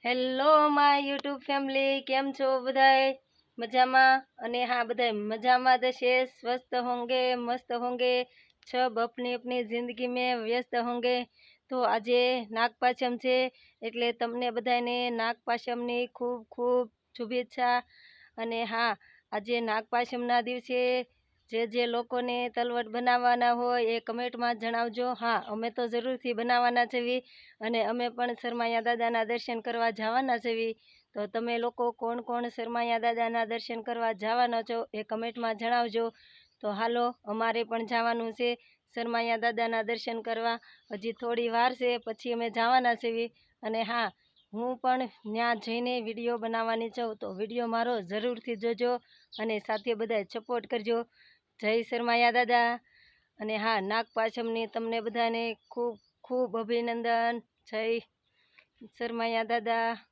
Hello my YouTube family, કેમ છો બધાય? મજામાં? અને हाँ બધાય મજામાં દશે, સ્વસ્થ होंगे, मस्त होंगे, सब अपनी अपनी જિંદગી में વ્યસ્ત होंगे। તો આજે નાગપાંચમ છે એટલે તમને બધાને નાગપાંચમની ખૂબ ખૂબ શુભેચ્છા। અને હા, આજે નાગપાંચમના દિવસે જે લોકોને તલવટ બનાવવાના હોય એ કમેન્ટમાં જણાવજો। હા, અમે તો જરૂરથી બનાવવાના છીએ અને અમે પણ શરમાયા દાદાના દર્શન કરવા જવાના છીએ। તો તમે લોકો કોણ કોણ શરમાયા દાદાના દર્શન કરવા જવાના છો એ કમેન્ટમાં જણાવજો। તો હાલો, અમારે પણ જવાનું છે શરમાયા દાદાના દર્શન કરવા। હજી થોડી વાર છે પછી અમે જવાના છીએ। અને હા, હું પણ ત્યાં જઈને વિડીયો બનાવવાની છું, તો વિડીયો મારો જરૂરથી જોજો અને સાથે બધા સપોર્ટ કરજો। જય શરમાયા દાદા। અને હા, નાગપાંચમની તમને બધાને ખૂબ ખૂબ અભિનંદન। જય શરમાયા દાદા।